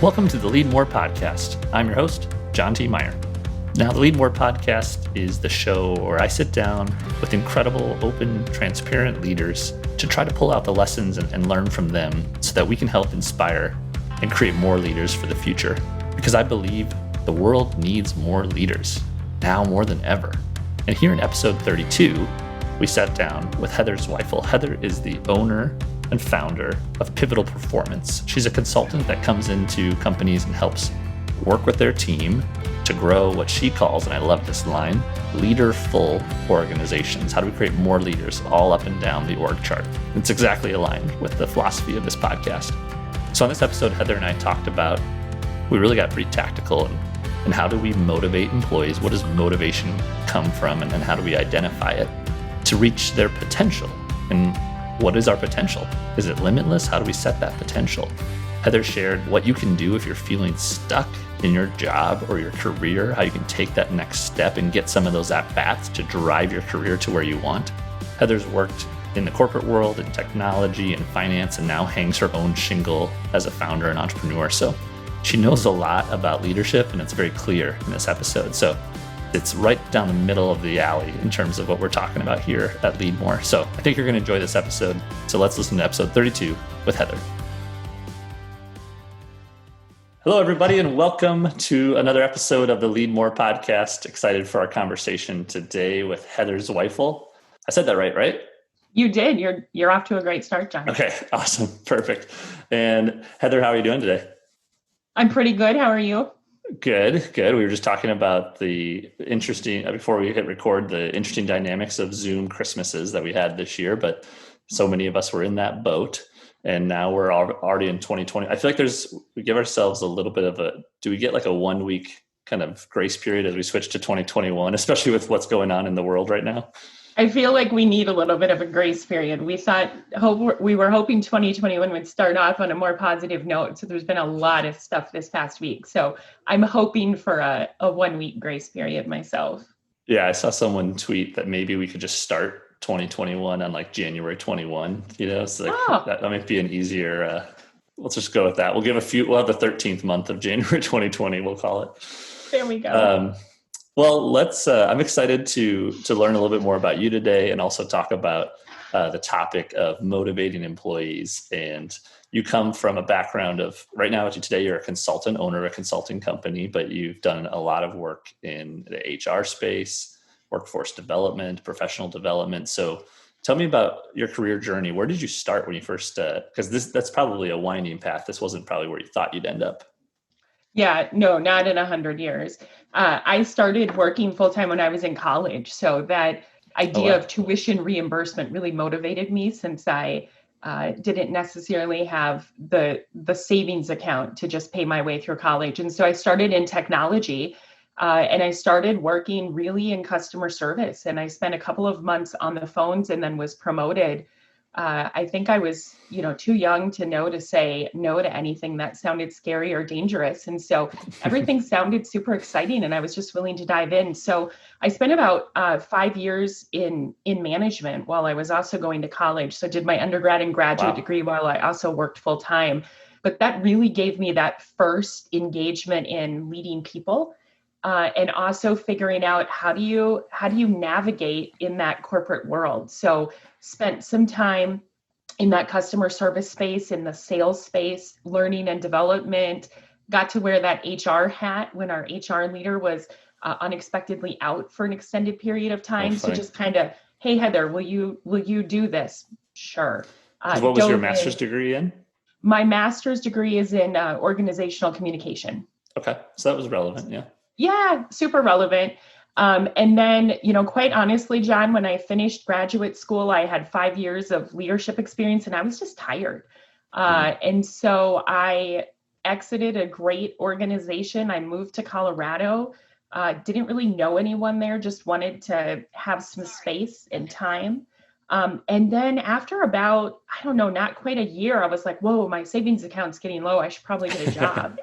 Welcome to the Leadmore podcast. I'm your host, John T. Meyer. Now, the Leadmore podcast is the show where I sit down with incredible, open, transparent leaders to try to pull out the lessons and learn from them so that we can help inspire and create more leaders for the future. Because I believe the world needs more leaders, now more than ever. And here in episode 32, we sat down with Heather Zweifel. Heather is the owner and founder of Pivotal Performance. She's a consultant that comes into companies and helps work with their team to grow what she calls, and I love this line, Leaderful organizations. How do we create more leaders all up and down the org chart? It's exactly aligned with the philosophy of this podcast. So on this episode, Heather and I talked about, we really got pretty tactical and how do we motivate employees? What does motivation come from? And then how do we identify it to reach their potential? And what is our potential? Is it limitless? How do we set that potential? Heather shared what you can do if you're feeling stuck in your job or your career, how you can take that next step and get some of those at-bats to drive your career to where you want. Heather's worked in the corporate world, in technology and finance, and now hangs her own shingle as a founder and entrepreneur. So she knows a lot about leadership, and it's very clear in this episode. So it's right down the middle of the alley in terms of what we're talking about here at Leadmore. So I think you're going to enjoy this episode. So let's listen to episode 32 with Heather. Hello, everybody, and welcome to another episode of the Leadmore podcast. Excited for our conversation today with Heather Zweifel. I said that right? You did. You're off to a great start, John. Okay, awesome. Perfect. And Heather, how are you doing today? I'm pretty good. How are you? Good. We were just talking about the interesting, before we hit record, the interesting dynamics of Zoom Christmases that we had this year, but so many of us were in that boat. And now we're already in 2020. I feel like we give ourselves a little bit of do we get like a 1 week kind of grace period as we switch to 2021, especially with what's going on in the world right now? I feel like we need a little bit of a grace period. We were hoping 2021 would start off on a more positive note. So there's been a lot of stuff this past week. So I'm hoping for a 1 week grace period myself. Yeah, I saw someone tweet that maybe we could just start 2021 on like January 21, so that might be an easier, let's just go with that. We'll have the 13th month of January 2020, we'll call it. There we go. Well, I'm excited to learn a little bit more about you today and also talk about the topic of motivating employees. And you come from a background of, right now today, you're a consultant, owner of a consulting company, but you've done a lot of work in the HR space, workforce development, professional development. So tell me about your career journey. Where did you start when you first, because that's probably a winding path. This wasn't probably where you thought you'd end up. Yeah, no, not in 100 years. I started working full-time when I was in college. So that idea of tuition reimbursement really motivated me, since I didn't necessarily have the savings account to just pay my way through college. And so I started in technology and I started working really in customer service. And I spent a couple of months on the phones and then was promoted. I think I was, too young to know to say no to anything that sounded scary or dangerous. And so everything sounded super exciting and I was just willing to dive in. So I spent about 5 years in management while I was also going to college. So did my undergrad and graduate degree while I also worked full time. But that really gave me that first engagement in leading people. And also figuring out how do you navigate in that corporate world. So spent some time in that customer service space, in the sales space, learning and development, got to wear that HR hat when our HR leader was unexpectedly out for an extended period of time. So just kind of, hey, Heather, will you do this? Sure. What was your master's degree in? My master's degree is in organizational communication. Okay. So that was relevant. Yeah. Yeah, super relevant. And then, quite honestly, John, when I finished graduate school, I had 5 years of leadership experience and I was just tired. And so I exited a great organization. I moved to Colorado, didn't really know anyone there, just wanted to have some space and time. And then after about, not quite a year, I was like, whoa, my savings account's getting low. I should probably get a job.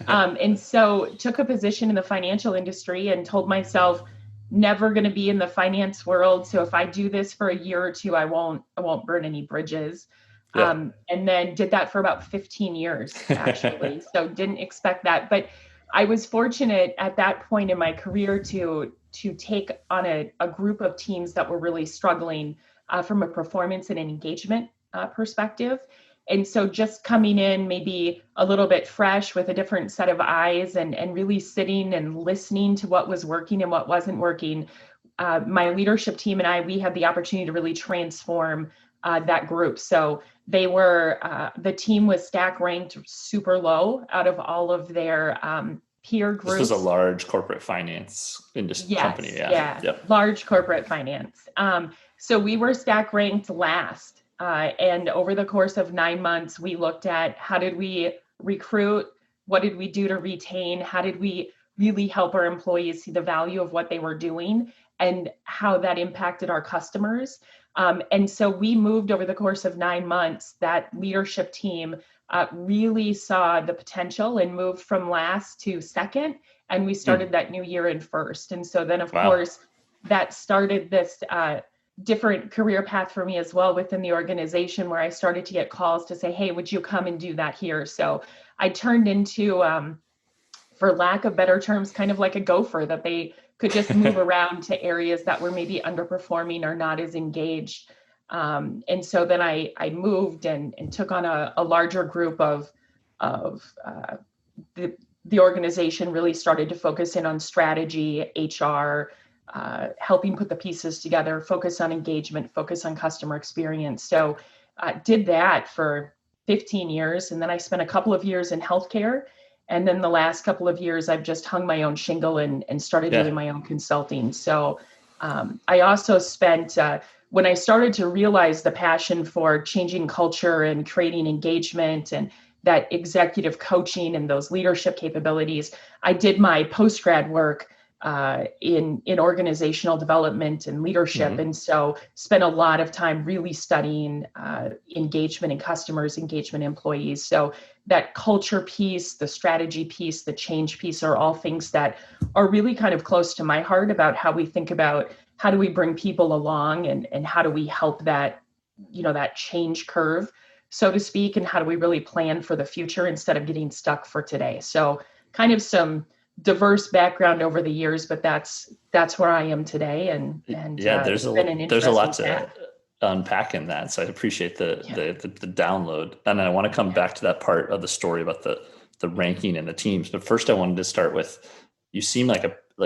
And so took a position in the financial industry and told myself, never going to be in the finance world. So if I do this for a year or two, I won't burn any bridges. Yeah. And then did that for about 15 years, actually. So didn't expect that. But I was fortunate at that point in my career to take on a group of teams that were really struggling from a performance and an engagement perspective. And so just coming in maybe a little bit fresh with a different set of eyes and really sitting and listening to what was working and what wasn't working, my leadership team and we had the opportunity to really transform that group. So they were, the team was stack ranked super low out of all of their peer groups. This was a large corporate finance industry company. Yeah. Yep. Large corporate finance. So we were stack ranked last. And over the course of 9 months, we looked at how did we recruit? What did we do to retain? How did we really help our employees see the value of what they were doing and how that impacted our customers? And so we moved over the course of 9 months, that leadership team really saw the potential and moved from last to second. And we started that new year in first. And so then, of course, that started this different career path for me as well within the organization, where I started to get calls to say, hey, would you come and do that here? So I turned into, for lack of better terms, kind of like a gopher, that they could just move around to areas that were maybe underperforming or not as engaged. And so then I moved and took on a larger group of the organization really started to focus in on strategy, HR, helping put the pieces together, focus on engagement, focus on customer experience. So did that for 15 years. And then I spent a couple of years in healthcare. And then the last couple of years, I've just hung my own shingle and started doing my own consulting. So I also spent, when I started to realize the passion for changing culture and creating engagement and that executive coaching and those leadership capabilities, I did my post-grad work in organizational development and leadership. And so spent a lot of time really studying engagement in customers, engagement employees. So that culture piece, the strategy piece, the change piece are all things that are really kind of close to my heart about how we think about how do we bring people along and how do we help that, that change curve, so to speak, and how do we really plan for the future instead of getting stuck for today. So kind of some diverse background over the years, but that's where I am today. And there's a lot to unpack in that. So I appreciate the download. And I want to come back to that part of the story about the ranking and the teams. But first I wanted to start with, you seem like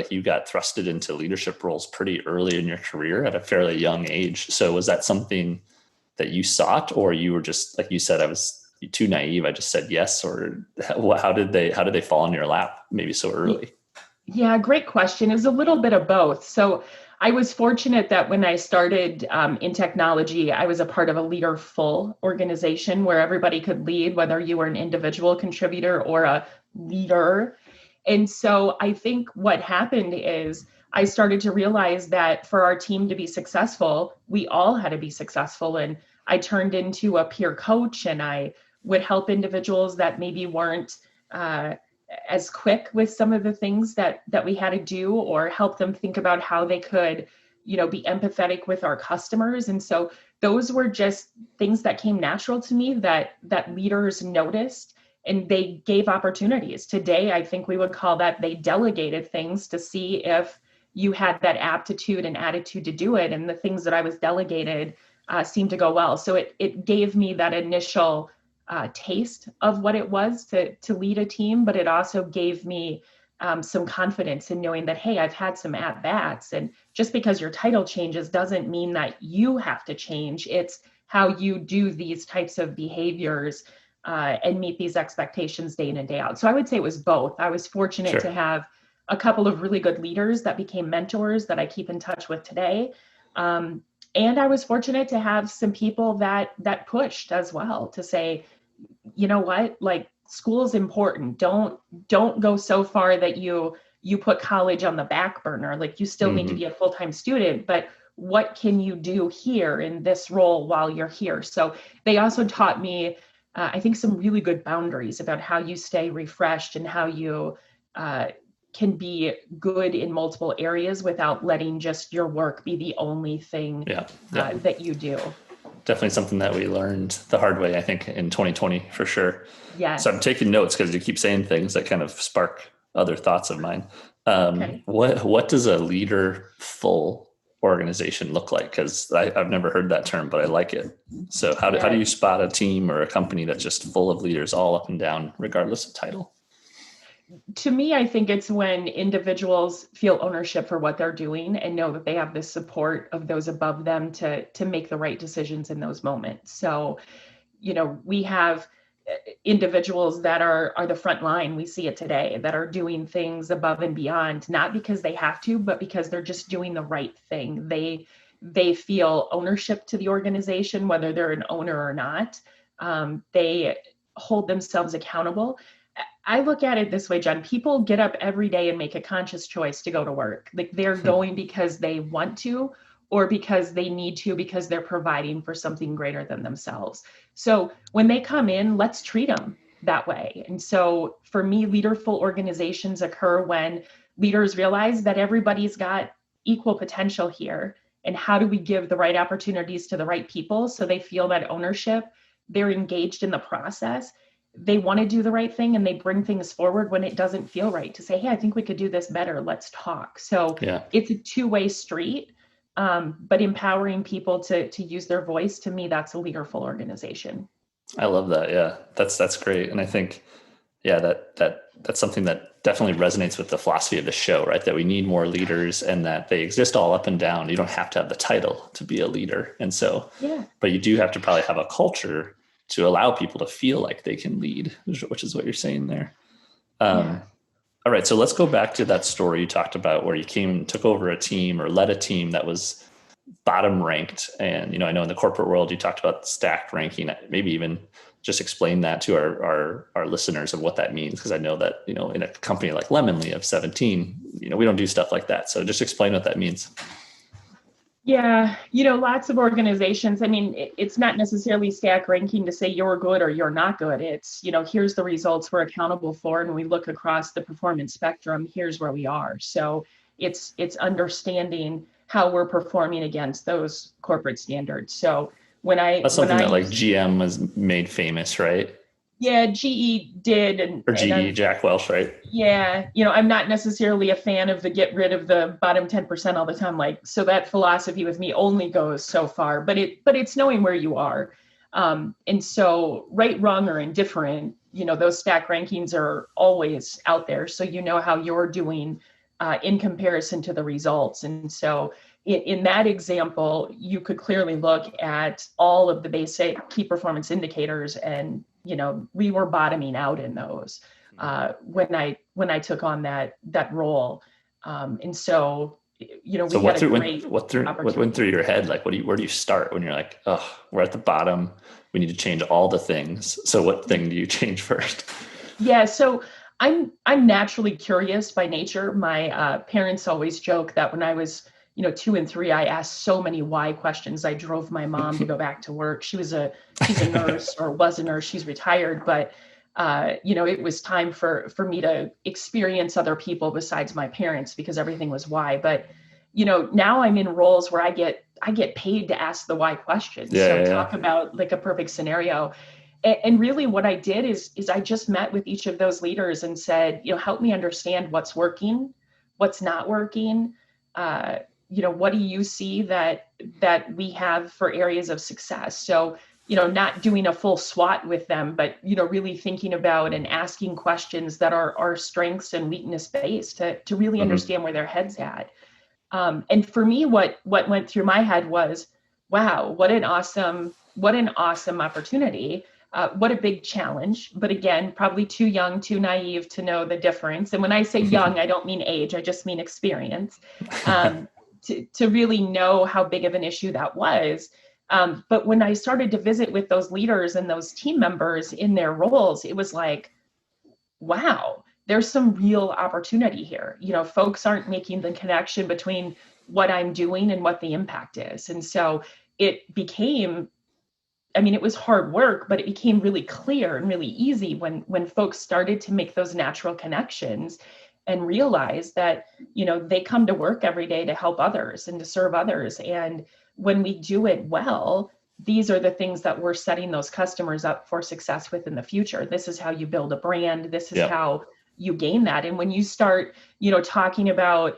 you got thrusted into leadership roles pretty early in your career at a fairly young age. So was that something that you sought, or you were just, like you said, I was too naive, I just said yes? Or how did they fall in your lap maybe so early? Yeah, great question. It was a little bit of both. So I was fortunate that when I started in technology, I was a part of a Leaderful organization where everybody could lead, whether you were an individual contributor or a leader. And so I think what happened is I started to realize that for our team to be successful, we all had to be successful. And I turned into a peer coach, and I would help individuals that maybe weren't as quick with some of the things that we had to do, or help them think about how they could, be empathetic with our customers. And so those were just things that came natural to me that leaders noticed, and they gave opportunities. Today, I think we would call that they delegated things to see if you had that aptitude and attitude to do it. And the things that I was delegated seemed to go well. So it gave me that initial taste of what it was to lead a team, but it also gave me some confidence in knowing that, hey, I've had some at-bats, and just because your title changes doesn't mean that you have to change. It's how you do these types of behaviors and meet these expectations day in and day out. So I would say it was both. I was fortunate to have a couple of really good leaders that became mentors that I keep in touch with today. And I was fortunate to have some people that pushed as well to say, you know what, like, school is important. Don't go so far that you put college on the back burner. Like, you still need to be a full-time student, but what can you do here in this role while you're here? So they also taught me, I think, some really good boundaries about how you stay refreshed and how you can be good in multiple areas without letting just your work be the only thing that you do. definitely something that we learned the hard way, I think, in 2020 for sure. Yes. So I'm taking notes because you keep saying things that kind of spark other thoughts of mine. Okay. What does a leaderful organization look like? Because I've never heard that term, but I like it. So how do Yeah. you spot a team or a company that's just full of leaders all up and down, regardless of title? To me, I think it's when individuals feel ownership for what they're doing and know that they have the support of those above them to make the right decisions in those moments. So, we have individuals that are the front line. We see it today, that are doing things above and beyond, not because they have to, but because they're just doing the right thing. They feel ownership to the organization, whether they're an owner or not. They hold themselves accountable. I look at it this way, John. People get up every day and make a conscious choice to go to work. Like they're going because they want to, or because they need to, because they're providing for something greater than themselves. So when they come in, let's treat them that way. And so for me, leaderful organizations occur when leaders realize that everybody's got equal potential here. And how do we give the right opportunities to the right people so they feel that ownership, they're engaged in the process, they want to do the right thing, and they bring things forward when it doesn't feel right to say, hey, I think we could do this better. Let's talk. So It's a two-way street, but empowering people to use their voice, to me, that's a leaderful organization. I love that. Yeah, that's great. And I think, that's something that definitely resonates with the philosophy of the show, right? That we need more leaders and that they exist all up and down. You don't have to have the title to be a leader. And so, but you do have to probably have a culture to allow people to feel like they can lead, which is what you're saying there. All right. So let's go back to that story you talked about where you took over a team or led a team that was bottom ranked. And, I know in the corporate world, you talked about stacked ranking, maybe even just explain that to our listeners of what that means. Cause I know that, in a company like Lemonly of 17, we don't do stuff like that. So just explain what that means. Yeah, lots of organizations, it's not necessarily stack ranking to say you're good or you're not good. It's, here's the results we're accountable for, and we look across the performance spectrum, here's where we are. So it's understanding how we're performing against those corporate standards. So that's something that like GM was made famous, right? Yeah, GE did. Or GE, Jack Welch, right? Yeah. I'm not necessarily a fan of the get rid of the bottom 10% all the time. So that philosophy with me only goes so far, but it's knowing where you are. And so right, wrong, or indifferent, those stack rankings are always out there. So how you're doing in comparison to the results. And so in that example, you could clearly look at all of the basic key performance indicators, and we were bottoming out in those when I took on that role, and so we so had a great what went through your head? Like, where do you start when you're like, oh, we're at the bottom, we need to change all the things? So what thing do you change first? Yeah, so I'm naturally curious by nature. My parents always joke that when I was 2 and 3, I asked so many why questions. I drove my mom to go back to work. She's a nurse, or was a nurse. She's retired, but it was time for me to experience other people besides my parents, because everything was why. But now I'm in roles where I get paid to ask the why questions. Talk about like a perfect scenario. And really what I did is I just met with each of those leaders and said, help me understand what's working, what's not working. What do you see that we have for areas of success? So, not doing a full SWOT with them, but, really thinking about and asking questions that are our strengths and weakness based to really understand where their head's at. And for me, what went through my head was, wow, what an awesome opportunity. What a big challenge. But again, probably too young, too naive to know the difference. And when I say young, I don't mean age, I just mean experience. To really know how big of an issue that was. But when I started to visit with those leaders and those team members in their roles, it was like, wow, there's some real opportunity here. Folks aren't making the connection between what I'm doing and what the impact is. And so it became, it was hard work, but it became really clear and really easy when folks started to make those natural connections and realize that, they come to work every day to help others and to serve others. And when we do it well, these are the things that we're setting those customers up for success with in the future. This is how you build a brand. This is how you gain that. And when you start, talking about,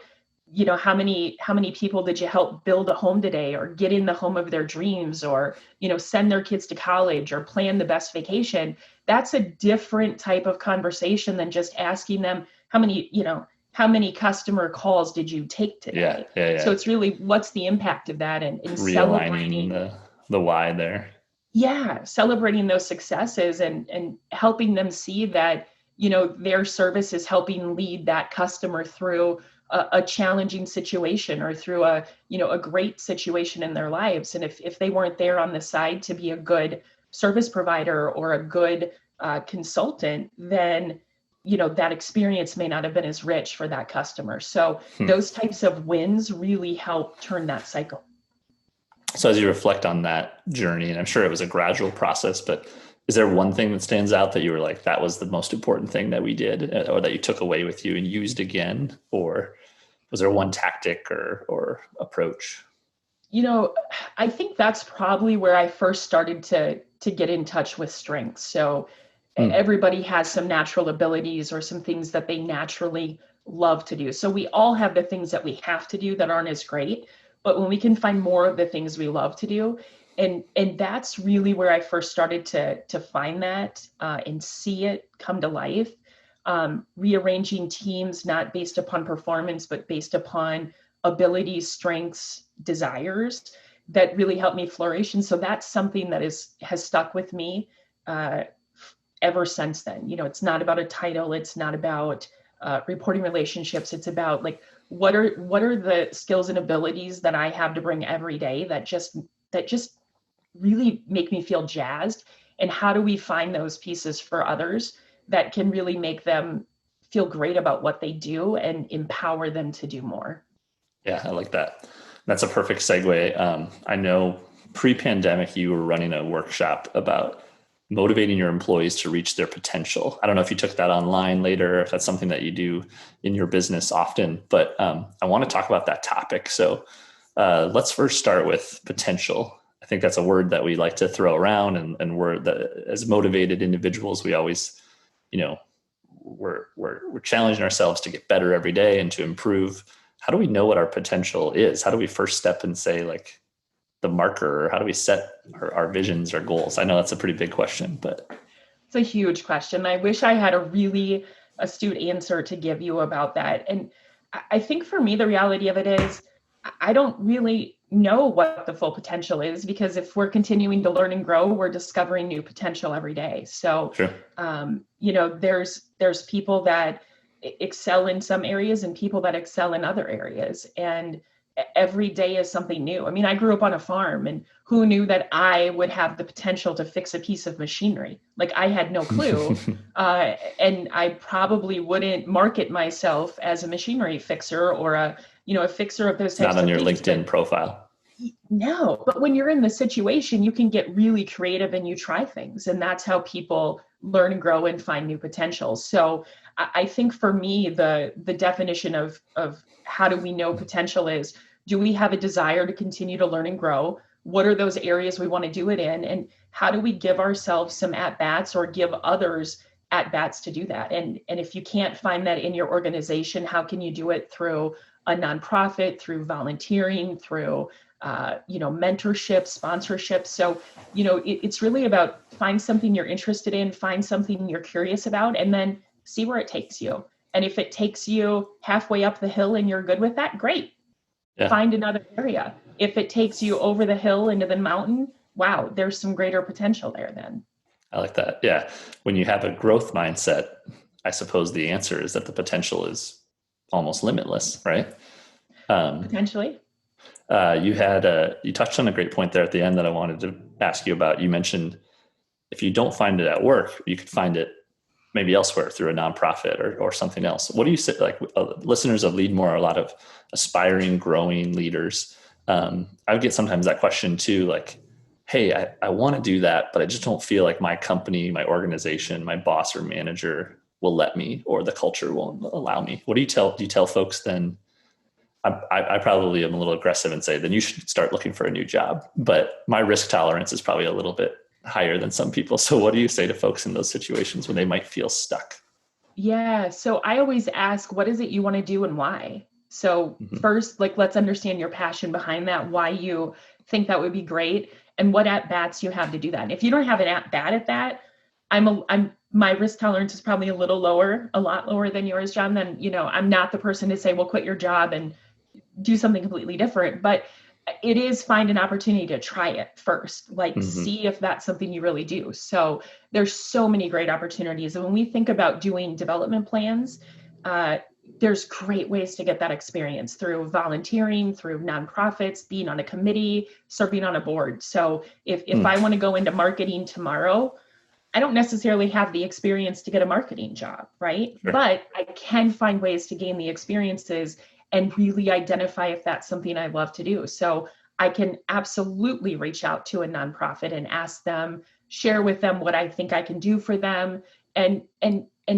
how many people did you help build a home today, or get in the home of their dreams, or, send their kids to college, or plan the best vacation, that's a different type of conversation than just asking them how many customer calls did you take today? Yeah. So it's really, what's the impact of that, and realigning the why there. Yeah. Celebrating those successes and helping them see that, their service is helping lead that customer through a challenging situation, or through a great situation in their lives. And if they weren't there on the side to be a good service provider or a good consultant, then that experience may not have been as rich for that customer. So those types of wins really help turn that cycle. So as you reflect on that journey, and I'm sure it was a gradual process, but is there one thing that stands out that you were like, that was the most important thing that we did, or that you took away with you and used again? Or was there one tactic or approach? I think that's probably where I first started to get in touch with strengths. So everybody has some natural abilities or some things that they naturally love to do. So we all have the things that we have to do that aren't as great, but when we can find more of the things we love to do, and that's really where I first started to find that and see it come to life. Rearranging teams, not based upon performance, but based upon abilities, strengths, desires, that really helped me flourish. And so that's something that has stuck with me ever since then. It's not about a title. It's not about reporting relationships. It's about like, what are the skills and abilities that I have to bring every day that just really make me feel jazzed? And how do we find those pieces for others that can really make them feel great about what they do and empower them to do more? Yeah, I like that. That's a perfect segue. I know pre-pandemic, you were running a workshop about motivating your employees to reach their potential. I don't know if you took that online later, if that's something that you do in your business often, but I want to talk about that topic. So let's first start with potential. I think that's a word that we like to throw around, and we're as motivated individuals, we always, we're challenging ourselves to get better every day and to improve. How do we know what our potential is? How do we first step and say, like, the marker, or how do we set our visions or goals? I know that's a pretty big question, but it's a huge question. I wish I had a really astute answer to give you about that. And I think for me, the reality of it is, I don't really know what the full potential is, because if we're continuing to learn and grow, we're discovering new potential every day. So, sure. There's people that excel in some areas and people that excel in other areas. And every day is something new. I mean, I grew up on a farm, and who knew that I would have the potential to fix a piece of machinery? Like, I had no clue. And I probably wouldn't market myself as a machinery fixer or a fixer of those types of things. Not on your LinkedIn profile. No, but when you're in the situation, you can get really creative and you try things. And that's how people learn and grow and find new potential. So I think for me, the definition of how do we know potential is, do we have a desire to continue to learn and grow? What are those areas we want to do it in? And how do we give ourselves some at-bats or give others at-bats to do that? And if you can't find that in your organization, how can you do it through a nonprofit, through volunteering, through mentorship, sponsorship? So, it's really about find something you're interested in, find something you're curious about, and then see where it takes you. And if it takes you halfway up the hill and you're good with that, great. Yeah. Find another area. If it takes you over the hill into the mountain, wow, there's some greater potential there then. I like that. Yeah. When you have a growth mindset, I suppose the answer is that the potential is almost limitless, right? Potentially. You touched on a great point there at the end that I wanted to ask you about. You mentioned if you don't find it at work, you could find it maybe elsewhere through a nonprofit or something else. What do you say, like listeners of Leadmore are a lot of aspiring, growing leaders. I get sometimes that question too, like, hey, I want to do that, but I just don't feel like my company, my organization, my boss or manager will let me, or the culture won't allow me. What do you tell folks then? I probably am a little aggressive and say, then you should start looking for a new job. But my risk tolerance is probably a little bit higher than some people. So what do you say to folks in those situations when they might feel stuck? Yeah. So I always ask, what is it you want to do and why? So first, like, let's understand your passion behind that, why you think that would be great, and what at bats you have to do that. And if you don't have an at bat at that, my risk tolerance is probably a little lower, a lot lower than yours, John. Then, I'm not the person to say, well, quit your job and do something completely different, but it is find an opportunity to try it first, like see if that's something you really do. So there's so many great opportunities. And when we think about doing development plans, there's great ways to get that experience through volunteering, through nonprofits, being on a committee, serving on a board. So if I want to go into marketing tomorrow, I don't necessarily have the experience to get a marketing job, right? Sure. But I can find ways to gain the experiences and really identify if that's something I love to do. So I can absolutely reach out to a nonprofit and ask them, share with them what I think I can do for them, and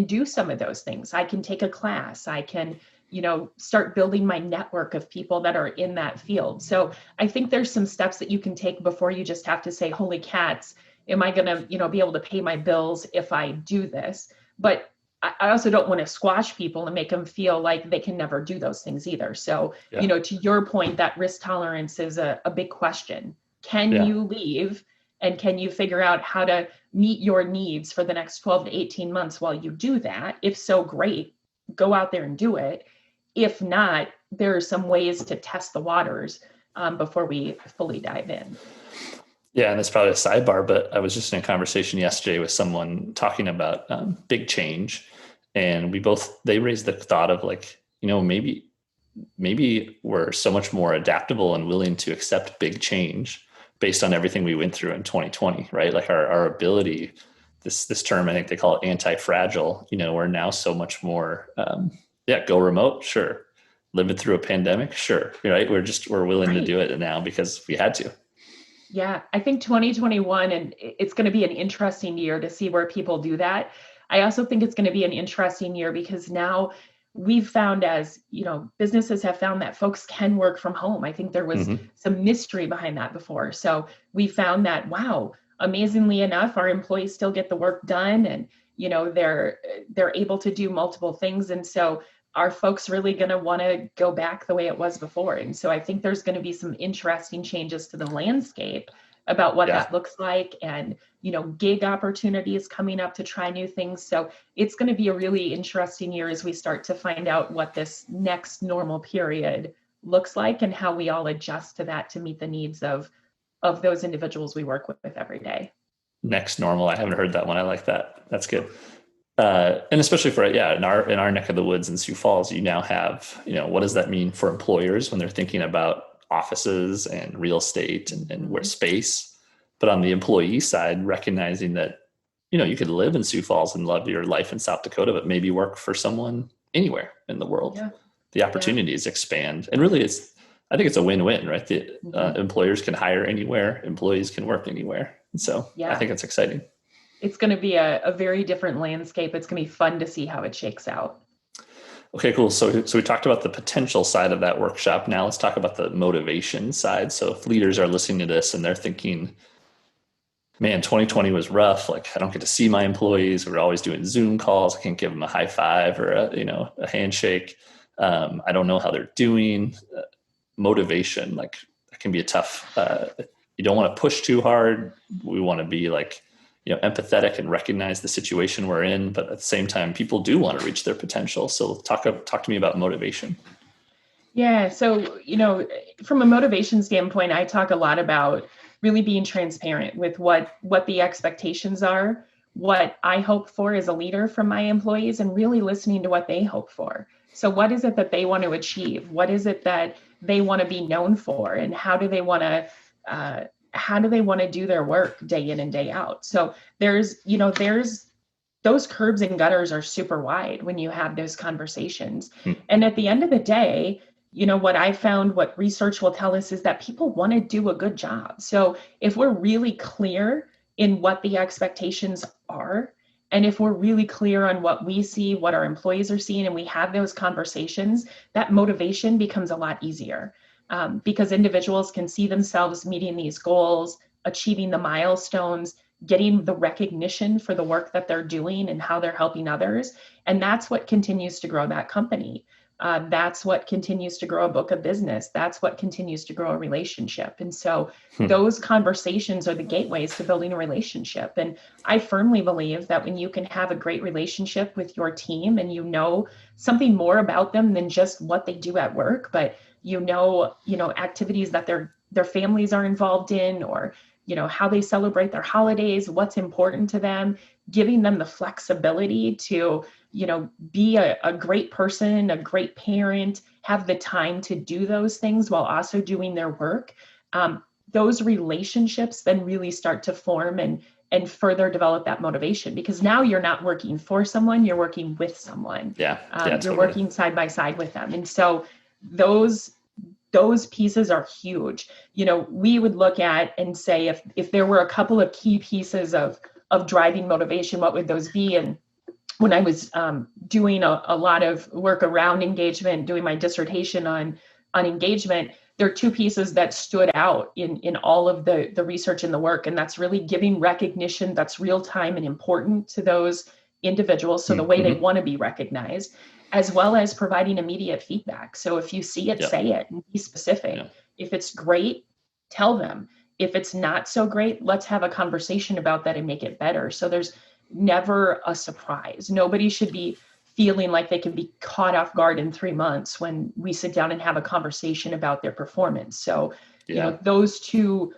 do some of those things. I can take a class. I can, start building my network of people that are in that field. So I think there's some steps that you can take before you just have to say, holy cats, am I going to, be able to pay my bills if I do this? But I also don't want to squash people and make them feel like they can never do those things either. So, to your point, that risk tolerance is a big question. Can you leave, and can you figure out how to meet your needs for the next 12 to 18 months while you do that? If so, great, go out there and do it. If not, there are some ways to test the waters before we fully dive in. Yeah, and that's probably a sidebar, but I was just in a conversation yesterday with someone talking about big change, and they raised the thought of like, maybe we're so much more adaptable and willing to accept big change based on everything we went through in 2020, right? Like our ability, this term, I think they call it antifragile. We're now so much more, go remote, sure. Live it through a pandemic, sure, right? We're willing to do it now because we had to. Yeah, I think 2021, and it's going to be an interesting year to see where people do that. I also think it's going to be an interesting year because now we've found, as businesses have found that folks can work from home. I think there was some mystery behind that before. So we found that, wow, amazingly enough, our employees still get the work done, and they're able to do multiple things. And so are folks really going to want to go back the way it was before? And so I think there's going to be some interesting changes to the landscape about what that looks like, and, gig opportunities coming up to try new things. So it's going to be a really interesting year as we start to find out what this next normal period looks like and how we all adjust to that to meet the needs of those individuals we work with every day. Next normal. I haven't heard that one. I like that. That's good. And especially for, in our neck of the woods in Sioux Falls, you now have, what does that mean for employers when they're thinking about offices and real estate and where space? But on the employee side, recognizing that, you could live in Sioux Falls and love your life in South Dakota, but maybe work for someone anywhere in the world. Yeah. The opportunities expand. And really, I think it's a win-win, right? The employers can hire anywhere, employees can work anywhere. And so I think it's exciting. It's going to be a very different landscape. It's going to be fun to see how it shakes out. Okay, cool. So we talked about the potential side of that workshop. Now let's talk about the motivation side. So if leaders are listening to this and they're thinking, man, 2020 was rough. Like, I don't get to see my employees. We're always doing Zoom calls. I can't give them a high five or a handshake. I don't know how they're doing. Motivation, like, that can be a tough, you don't want to push too hard. We want to be like, empathetic and recognize the situation we're in, but at the same time, people do want to reach their potential. So talk to me about motivation. Yeah. So, from a motivation standpoint, I talk a lot about really being transparent with what the expectations are, what I hope for as a leader from my employees, and really listening to what they hope for. So what is it that they want to achieve? What is it that they want to be known for? And how do they want to do their work day in and day out? So there's those curbs and gutters are super wide when you have those conversations. And at the end of the day, what I found, what research will tell us, is that people want to do a good job. So if we're really clear in what the expectations are And if we're really clear on what we see, what our employees are seeing, and we have those conversations, that motivation becomes a lot easier, because individuals can see themselves meeting these goals, achieving the milestones, getting the recognition for the work that they're doing and how they're helping others. And that's what continues to grow that company. That's what continues to grow a book of business. That's what continues to grow a relationship. And so those conversations are the gateways to building a relationship. And I firmly believe that when you can have a great relationship with your team and you know something more about them than just what they do at work, but you know, activities that their families are involved in, or how they celebrate their holidays, what's important to them, giving them the flexibility to be a great person, a great parent, have the time to do those things while also doing their work. Those relationships then really start to form and further develop that motivation, because now you're not working for someone, you're working with someone. You're totally working side by side with them. And so those pieces are huge. We would look at and say, if there were a couple of key pieces of driving motivation, what would those be? And when I was doing a lot of work around engagement, doing my dissertation on engagement, there are two pieces that stood out in all of the research and the work. And that's really giving recognition that's real time and important to those individuals, so the way they want to be recognized, as well as providing immediate feedback. So if you see it, say it and be specific. If it's great, tell them. If it's not so great, let's have a conversation about that and make it better. So there's never a surprise. Nobody should be feeling like they can be caught off guard in 3 months when we sit down and have a conversation about their performance. So, those two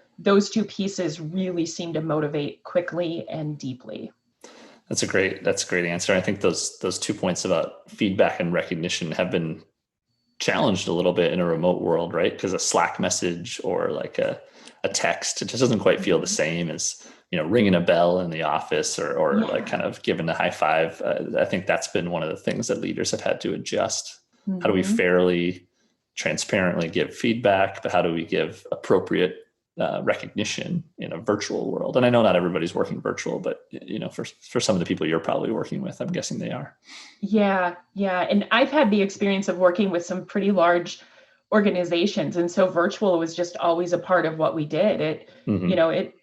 pieces really seem to motivate quickly and deeply. That's a great answer. I think those 2 points about feedback and recognition have been challenged a little bit in a remote world, right? Because a Slack message or like a text, it just doesn't quite feel the same as ringing a bell in the office or like kind of giving a high five. I think that's been one of the things that leaders have had to adjust. How do we fairly, transparently give feedback, but how do we give appropriate recognition in a virtual world? And I know not everybody's working virtual, but for some of the people you're probably working with, I'm guessing they are. Yeah. And I've had the experience of working with some pretty large organizations. And so virtual was just always a part of what we did. It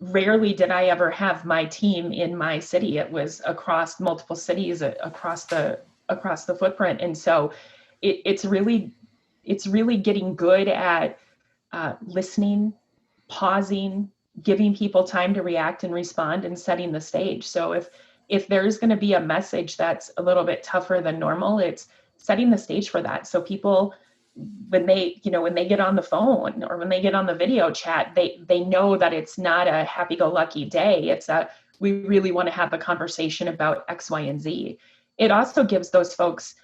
rarely did I ever have my team in my city. It was across multiple cities, across the footprint. And so it's really getting good at listening, pausing, giving people time to react and respond, and setting the stage. So if there's going to be a message that's a little bit tougher than normal, it's setting the stage for that. So people, when they get on the phone or when they get on the video chat, they know that it's not a happy-go-lucky day. It's we really want to have a conversation about X, Y, and Z. It also gives those folks,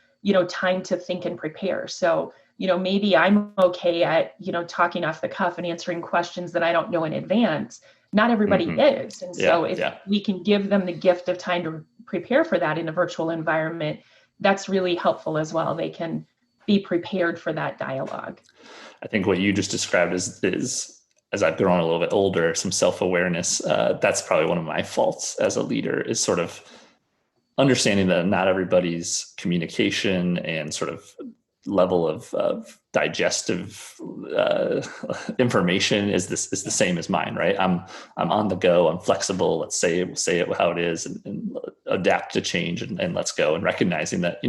time to think and prepare. So, maybe I'm okay at, talking off the cuff and answering questions that I don't know in advance. Not everybody is. And so if we can give them the gift of time to prepare for that in a virtual environment, that's really helpful as well. They can be prepared for that dialogue. I think what you just described is as I've grown a little bit older, some self-awareness. That's probably one of my faults as a leader, is sort of understanding that not everybody's communication and sort of level of digestive information is the same as mine, right? I'm on the go. I'm flexible. Let's say it how it is, and adapt to change, and let's go. And recognizing that,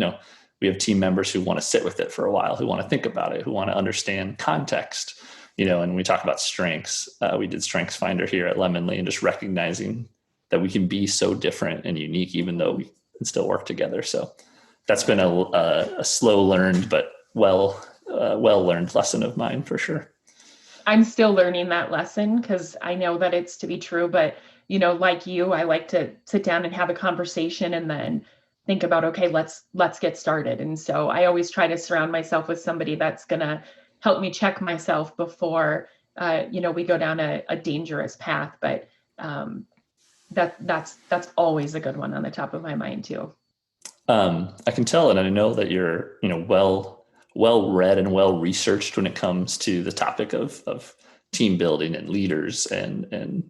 we have team members who want to sit with it for a while, who want to think about it, who want to understand context, and we talk about strengths. We did Strengths Finder here at Lemonly, and just recognizing that we can be so different and unique, even though we can still work together. So that's been a slow learned, but well learned lesson of mine for sure. I'm still learning that lesson, because I know that it's to be true, but like you, I like to sit down and have a conversation and then think about, okay, let's get started. And so I always try to surround myself with somebody that's going to help me check myself before, we go down a dangerous path. But that's always a good one on the top of my mind too. I can tell, and I know that you're, well read and well researched when it comes to the topic of team building and leaders and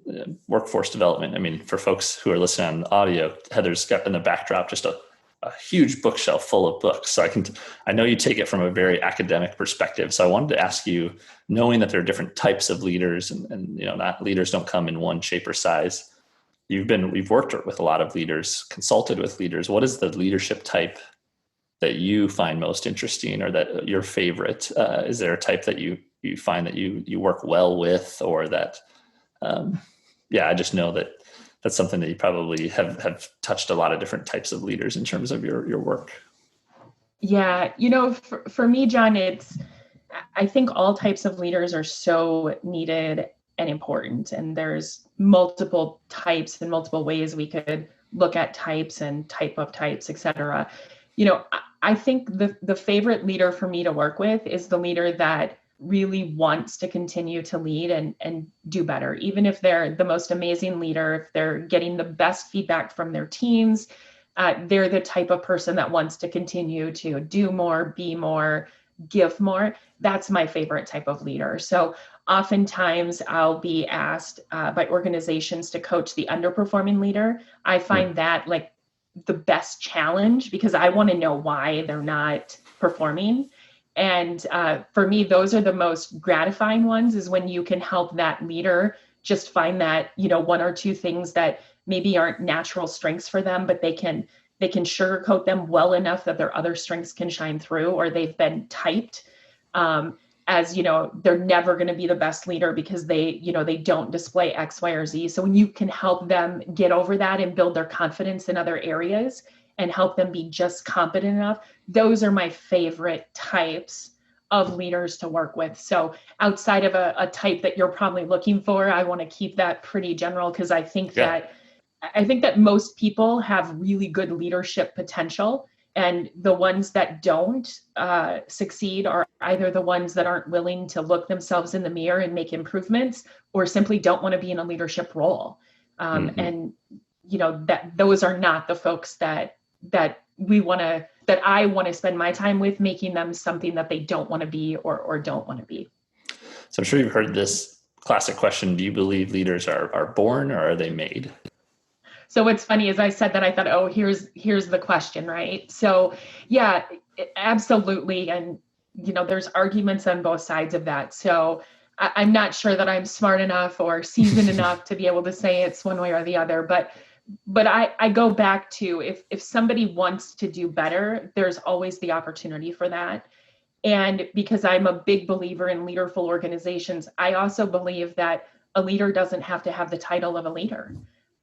workforce development. I mean, for folks who are listening on audio, Heather's got in the backdrop just a huge bookshelf full of books. So I know you take it from a very academic perspective. So I wanted to ask you, knowing that there are different types of leaders and not leaders don't come in one shape or size. We've worked with a lot of leaders, consulted with leaders. What is the leadership type that you find most interesting, or that your favorite? Is there a type that you find that you work well with, or that, I just know that that's something that you probably have touched a lot of different types of leaders in terms of your work. Yeah. For me, John, I think all types of leaders are so needed and important. And there's multiple types and multiple ways we could look at types and type of types, et cetera. I think the favorite leader for me to work with is the leader that really wants to continue to lead and do better. Even if they're the most amazing leader, if they're getting the best feedback from their teams, they're the type of person that wants to continue to do more, be more, give more. That's my favorite type of leader. So oftentimes I'll be asked by organizations to coach the underperforming leader. I find that like the best challenge, because I want to know why they're not performing. And for me, those are the most gratifying ones, is when you can help that leader just find that, one or two things that maybe aren't natural strengths for them, but they can sugarcoat them well enough that their other strengths can shine through, or they've been typed as, they're never going to be the best leader because they don't display X, Y, or Z. So when you can help them get over that and build their confidence in other areas and help them be just competent enough, those are my favorite types of leaders to work with. So outside of a type that you're probably looking for, I want to keep that pretty general, because I think that most people have really good leadership potential, and the ones that don't succeed are either the ones that aren't willing to look themselves in the mirror and make improvements, or simply don't want to be in a leadership role. And that those are not the folks that I want to spend my time with, making them something that they don't want to be or don't want to be. So I'm sure you've heard this classic question: do you believe leaders are born, or are they made? So what's funny is I said that, I thought, oh, here's the question, right? So yeah, absolutely. And, there's arguments on both sides of that. So I'm not sure that I'm smart enough or seasoned enough to be able to say it's one way or the other. But I go back to, if somebody wants to do better, there's always the opportunity for that. And because I'm a big believer in leaderful organizations, I also believe that a leader doesn't have to have the title of a leader.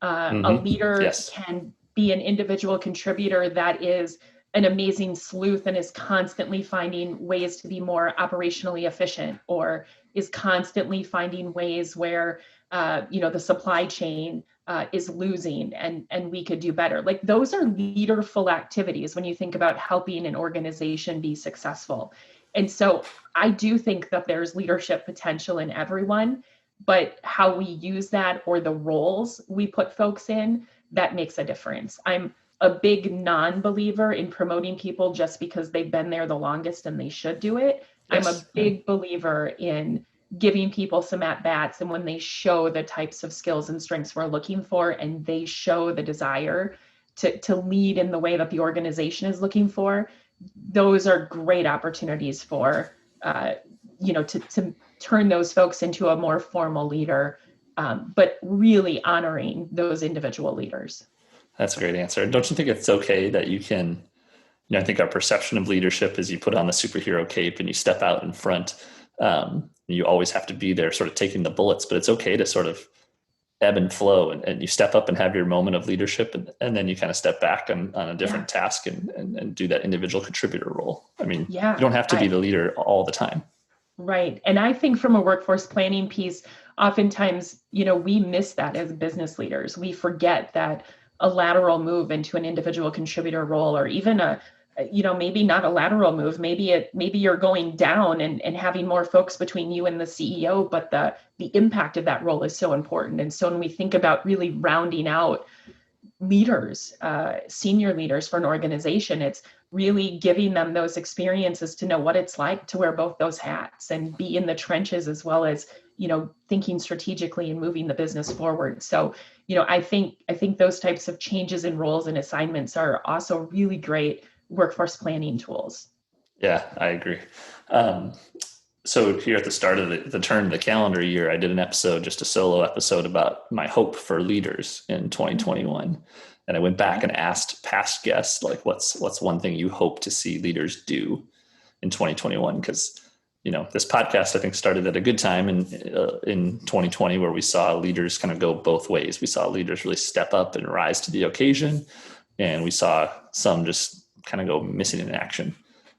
A leader can be an individual contributor that is an amazing sleuth and is constantly finding ways to be more operationally efficient, or is constantly finding ways where, the supply chain is losing and we could do better. Like, those are leaderful activities when you think about helping an organization be successful. And so I do think that there's leadership potential in everyone, but how we use that, or the roles we put folks in, that makes a difference. I'm a big non-believer in promoting people just because they've been there the longest and they should do it. Yes. I'm a big believer in giving people some at-bats, and when they show the types of skills and strengths we're looking for, and they show the desire to lead in the way that the organization is looking for, those are great opportunities for, to turn those folks into a more formal leader, but really honoring those individual leaders. That's a great answer. Don't you think it's okay that you can, I think our perception of leadership is you put on the superhero cape and you step out in front. You always have to be there sort of taking the bullets, but it's okay to sort of ebb and flow, and you step up and have your moment of leadership, and then you kind of step back on a different task and do that individual contributor role. I mean, you don't have to be the leader all the time. Right. And I think from a workforce planning piece, oftentimes, we miss that as business leaders. We forget that a lateral move into an individual contributor role, or even maybe not a lateral move, maybe you're going down and having more folks between you and the CEO, but the impact of that role is so important. And so when we think about really rounding out leaders, senior leaders for an organization, it's really giving them those experiences to know what it's like to wear both those hats and be in the trenches, as well as, thinking strategically and moving the business forward. So, I think those types of changes in roles and assignments are also really great workforce planning tools. Yeah, I agree. So here at the start of the turn of the calendar year, I did an episode, just a solo episode about my hope for leaders in 2021. And I went back and asked past guests, like, what's one thing you hope to see leaders do in 2021? Because, this podcast, I think, started at a good time in 2020, where we saw leaders kind of go both ways. We saw leaders really step up and rise to the occasion. And we saw some just kind of go missing in action.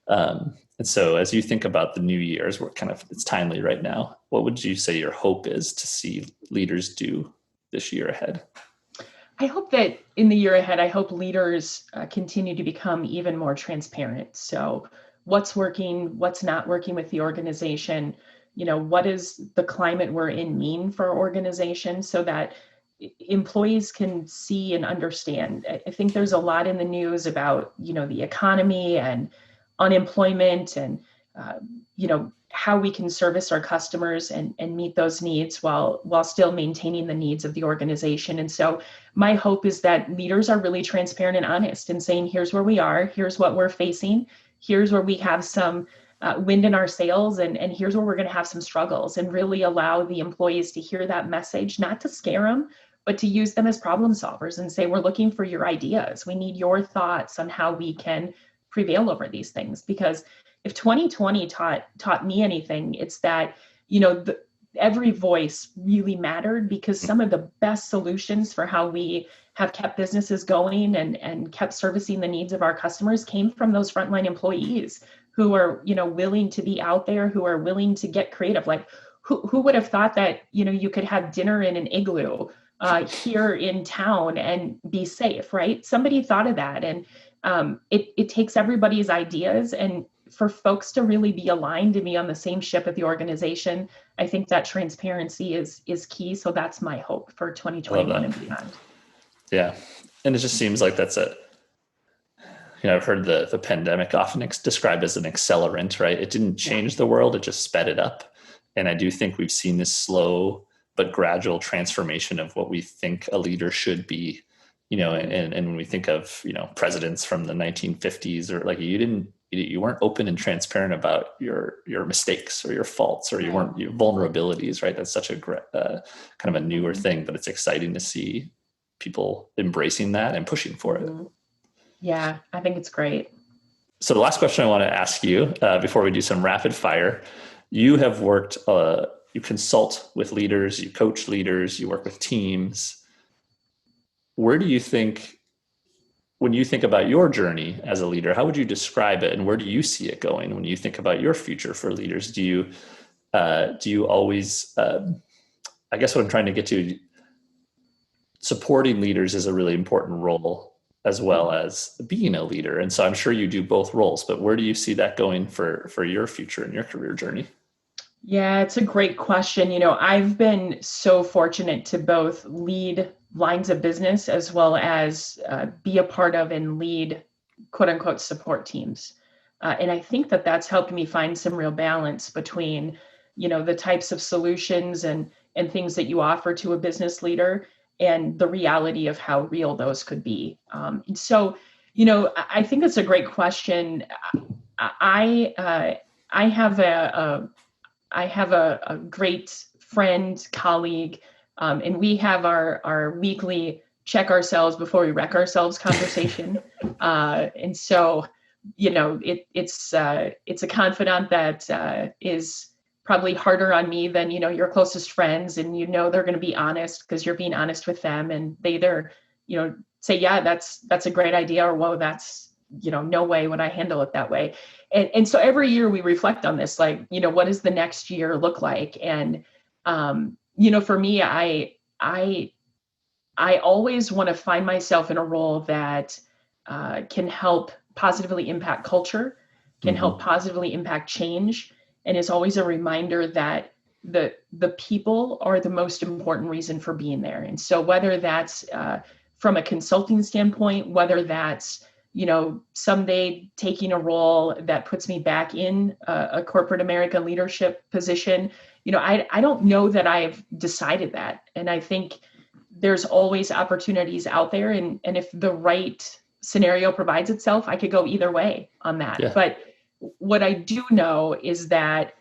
And so as you think about the new years, it's timely right now, what would you say your hope is to see leaders do this year ahead? I hope that in the year ahead, I hope leaders continue to become even more transparent. So what's working, what's not working with the organization, what does the climate we're in mean for our organization, so that employees can see and understand. I think there's a lot in the news about, the economy and unemployment and, how we can service our customers and meet those needs while still maintaining the needs of the organization. And so my hope is that leaders are really transparent and honest in saying, here's where we are, here's what we're facing, here's where we have some wind in our sails, and here's where we're going to have some struggles, and really allow the employees to hear that message, not to scare them, but to use them as problem solvers and say, we're looking for your ideas. We need your thoughts on how we can prevail over these things. Because if 2020 taught me anything, it's that, every voice really mattered, because some of the best solutions for how we have kept businesses going and kept servicing the needs of our customers came from those frontline employees who are, willing to be out there, who are willing to get creative. Like who would have thought that, you could have dinner in an igloo here in town and be safe, right? Somebody thought of that. And it takes everybody's ideas, and for folks to really be aligned to be on the same ship at the organization, I think that transparency is key. So that's my hope for 2021 and beyond. Yeah. And it just seems like that's I've heard the pandemic often described as an accelerant, right? It didn't change the world, it just sped it up. And I do think we've seen this slow but gradual transformation of what we think a leader should be, and when we think of, presidents from the 1950s, or like you weren't open and transparent about your mistakes or your faults or your vulnerabilities, right? That's such a kind of a newer thing, but it's exciting to see people embracing that and pushing for it. Yeah, I think it's great. So the last question I want to ask you before we do some rapid fire, you have worked, you consult with leaders, you coach leaders, you work with teams. Where do you think, when you think about your journey as a leader, how would you describe it, and where do you see it going when you think about your future for leaders? Do you always, I guess what I'm trying to get to, supporting leaders is a really important role as well as being a leader. And so I'm sure you do both roles, but where do you see that going for your future and your career journey? Yeah, it's a great question. I've been so fortunate to both lead lines of business as well as be a part of and lead quote unquote support teams. And I think that that's helped me find some real balance between, the types of solutions and things that you offer to a business leader and the reality of how real those could be. And so, I think it's a great question. I have a great friend, colleague, and we have our weekly check ourselves before we wreck ourselves conversation. And so, it's a confidant that is probably harder on me than, your closest friends. And, they're going to be honest because you're being honest with them. And they either, say, yeah, that's a great idea, or, whoa, that's, no way would I handle it that way. And so every year we reflect on this, like, what does the next year look like? And, for me, I always want to find myself in a role that can help positively impact culture, can help positively impact change, and is always a reminder that the people are the most important reason for being there. And so whether that's from a consulting standpoint, whether that's someday taking a role that puts me back in a corporate America leadership position. I don't know that I've decided that. And I think there's always opportunities out there. And if the right scenario provides itself, I could go either way on that. Yeah. But what I do know is that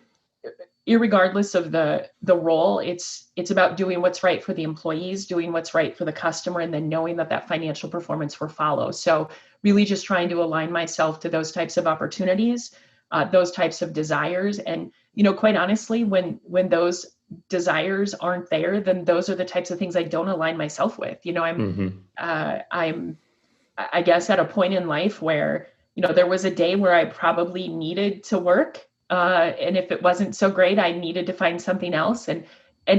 irregardless of the role, it's about doing what's right for the employees, doing what's right for the customer, and then knowing that financial performance will follow. So really just trying to align myself to those types of opportunities, those types of desires. And, quite honestly, when those desires aren't there, then those are the types of things I don't align myself with. I'm I guess at a point in life where, there was a day where I probably needed to work. And if it wasn't so great, I needed to find something else. And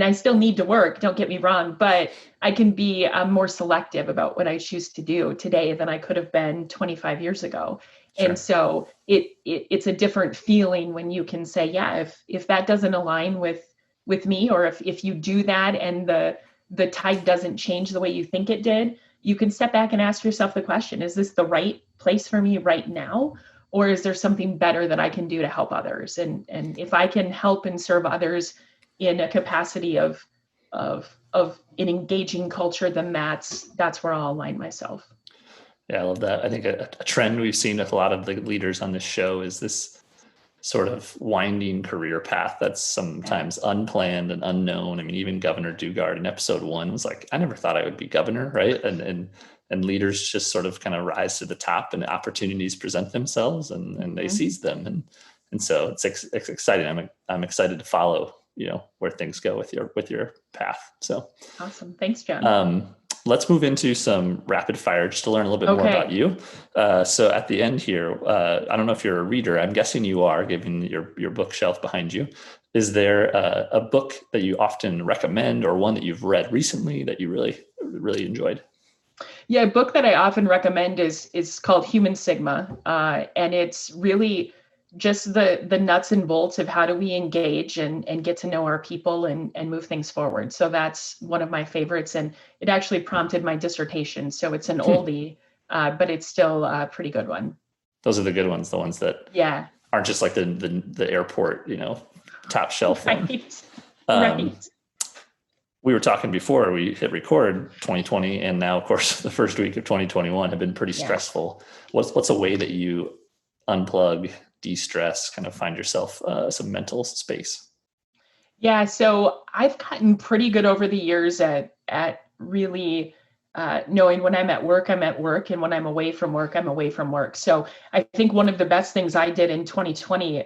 I still need to work, don't get me wrong, but I can be more selective about what I choose to do today than I could have been 25 years ago. Sure. And so it's a different feeling when you can say, yeah, if that doesn't align with me, or if you do that and the tide doesn't change the way you think it did, you can step back and ask yourself the question, is this the right place for me right now? Or is there something better that I can do to help others? And if I can help and serve others in a capacity of an engaging culture, then that's where I'll align myself. Yeah, I love that. I think a trend we've seen with a lot of the leaders on this show is this sort of winding career path that's sometimes unplanned and unknown. I mean, even Governor Dugard in episode 1 was like, I never thought I would be governor, right? And leaders just sort of kind of rise to the top, and opportunities present themselves, and they seize them. And so it's exciting. I'm excited to follow, where things go with your path. So awesome. Thanks, John. Let's move into some rapid fire just to learn a little bit more about you. So at the end here, I don't know if you're a reader. I'm guessing you are, given your bookshelf behind you. Is there a book that you often recommend, or one that you've read recently that you really, really enjoyed? Yeah, a book that I often recommend is called Human Sigma. And it's really just the nuts and bolts of how do we engage and get to know our people and move things forward. So that's one of my favorites. And it actually prompted my dissertation. So it's an oldie, but it's still a pretty good one. Those are the good ones, the ones that aren't just like the airport, top shelf one. Right. We were talking before we hit record, 2020, and now, of course, the first week of 2021 have been pretty stressful. What's a way that you unplug, de-stress, kind of find yourself some mental space? Yeah, so I've gotten pretty good over the years at really knowing when I'm at work, I'm at work, and when I'm away from work, I'm away from work. So I think one of the best things I did in 2020,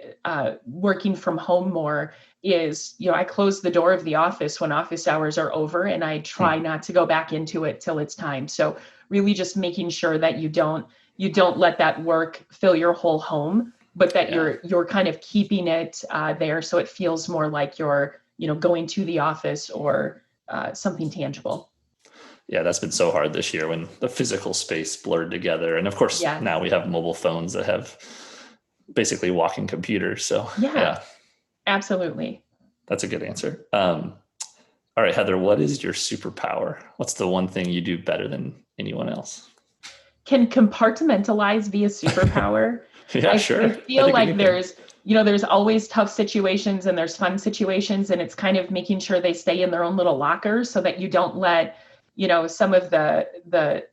working from home more, is, I close the door of the office when office hours are over, and I try not to go back into it till it's time. So really just making sure that you don't let that work fill your whole home, but that you're kind of keeping it there so it feels more like you're, going to the office or something tangible. Yeah, that's been so hard this year when the physical space blurred together. And of course, now we have mobile phones that have basically walking computers. So yeah. Absolutely. That's a good answer. All right, Heather, what is your superpower? What's the one thing you do better than anyone else? Can compartmentalize be a superpower? Yeah, sure. I feel like there's always tough situations and there's fun situations, and it's kind of making sure they stay in their own little lockers so that you don't let, some of the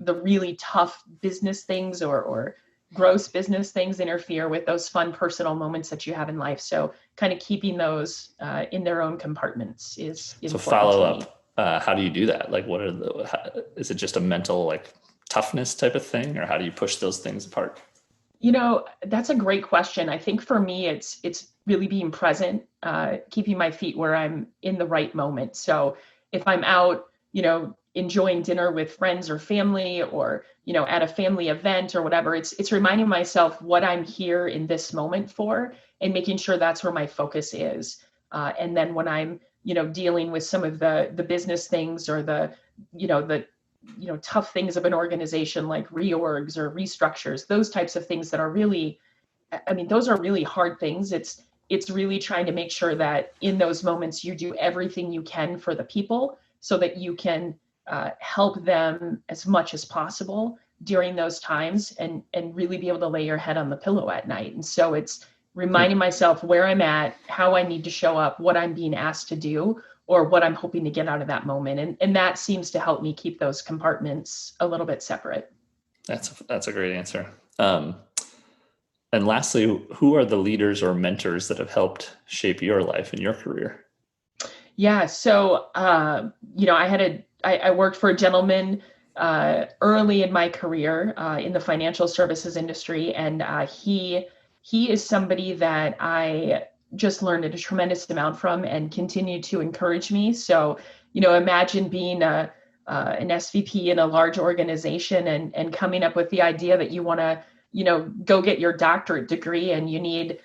really tough business things or gross business things interfere with those fun personal moments that you have in life. So kind of keeping those in their own compartments is so follow up. How do you do that? Like, is it just a mental toughness type of thing, or how do you push those things apart? That's a great question. I think for me, it's really being present, keeping my feet where I'm in the right moment. So if I'm out, enjoying dinner with friends or family, or, at a family event or whatever, it's reminding myself what I'm here in this moment for, and making sure that's where my focus is. And then when I'm, dealing with some of the business things or the tough things of an organization like reorgs or restructures, those types of things that are really, those are really hard things. It's really trying to make sure that in those moments you do everything you can for the people so that you can help them as much as possible, during those times and really be able to lay your head on the pillow at night. And so it's reminding myself where I'm at, how I need to show up, what I'm being asked to do, or what I'm hoping to get out of that moment. And that seems to help me keep those compartments a little bit separate. That's a great answer. And lastly, who are the leaders or mentors that have helped shape your life and your career? Yeah. So, I worked for a gentleman early in my career in the financial services industry. And he is somebody that I just learned a tremendous amount from and continued to encourage me. So, imagine being an SVP in a large organization and coming up with the idea that you want to, go get your doctorate degree and you need,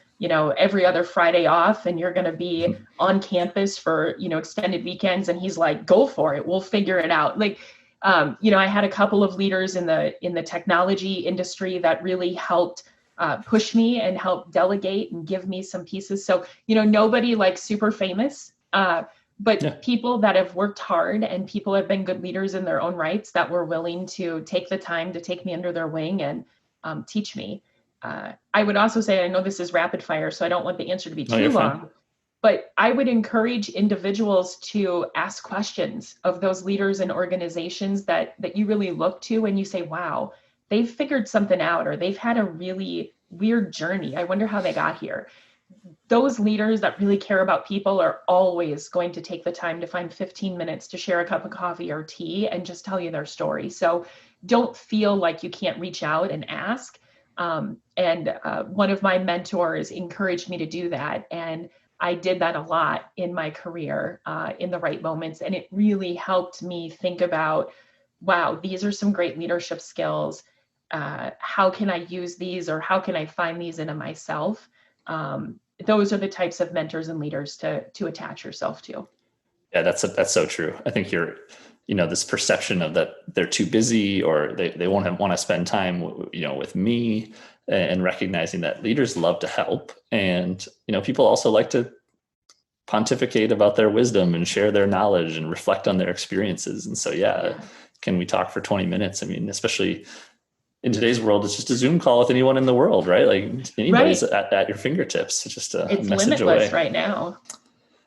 every other Friday off and you're going to be on campus for, extended weekends. And he's like, go for it. We'll figure it out. Like, I had a couple of leaders in the technology industry that really helped push me and help delegate and give me some pieces. So, nobody like super famous, but people that have worked hard and people have been good leaders in their own rights that were willing to take the time to take me under their wing and teach me. I would also say, I know this is rapid fire, so I don't want the answer to be too long, but I would encourage individuals to ask questions of those leaders and organizations that you really look to and you say, wow, they've figured something out or they've had a really weird journey. I wonder how they got here. Those leaders that really care about people are always going to take the time to find 15 minutes to share a cup of coffee or tea and just tell you their story. So don't feel like you can't reach out and ask. And one of my mentors encouraged me to do that. And I did that a lot in my career in the right moments. And it really helped me think about, wow, these are some great leadership skills. How can I use these or how can I find these into myself? Those are the types of mentors and leaders to attach yourself to. Yeah, that's so true. I think this perception of that they're too busy or they won't want to spend time, with me, and recognizing that leaders love to help. And, people also like to pontificate about their wisdom and share their knowledge and reflect on their experiences. And so, can we talk for 20 minutes? I mean, especially in today's world, it's just a Zoom call with anyone in the world, right? Like anybody's at your fingertips. It's just a message away. Limitless right now.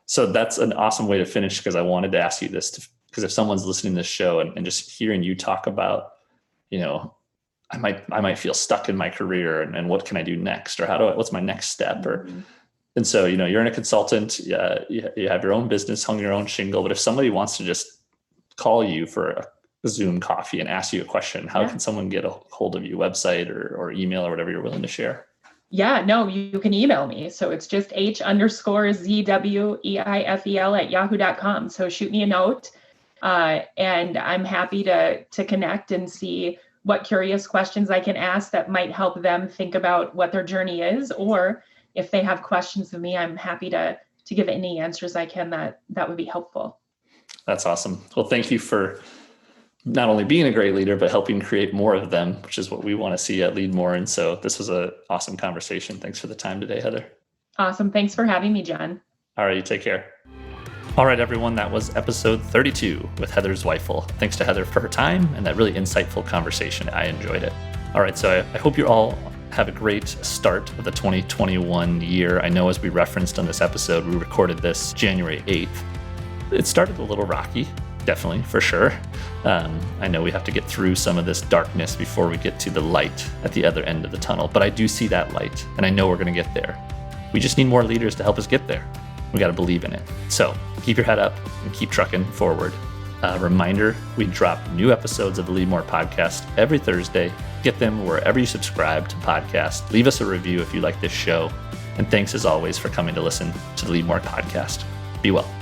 So that's an awesome way to finish, because I wanted to ask you this, because if someone's listening to this show and just hearing you talk about, I might feel stuck in my career and what can I do next, or what's my next step? And so, you're a consultant, you have your own business, hung your own shingle, but if somebody wants to just call you for a Zoom coffee and ask you a question, how can someone get a hold of you? Website or email or whatever you're willing to share? Yeah, no, you can email me. So it's just h_ZWEIFEL@yahoo.com. So shoot me a note. And I'm happy to connect and see what curious questions I can ask that might help them think about what their journey is. Or if they have questions of me, I'm happy to give any answers I can that would be helpful. That's awesome. Well, thank you for not only being a great leader, but helping create more of them, which is what we want to see at Leadmore. And so this was an awesome conversation. Thanks for the time today, Heather. Awesome. Thanks for having me, John. All right, you take care. All right, everyone, that was episode 32 with Heather Zweifel. Thanks to Heather for her time and that really insightful conversation. I enjoyed it. All right, so I hope you all have a great start of the 2021 year. I know as we referenced on this episode, we recorded this January 8th. It started a little rocky, definitely, for sure. I know we have to get through some of this darkness before we get to the light at the other end of the tunnel, but I do see that light and I know we're going to get there. We just need more leaders to help us get there. We got to believe in it. So keep your head up and keep trucking forward. Reminder, we drop new episodes of the Leadmore podcast every Thursday. Get them wherever you subscribe to podcasts. Leave us a review if you like this show. And thanks as always for coming to listen to the Leadmore podcast. Be well.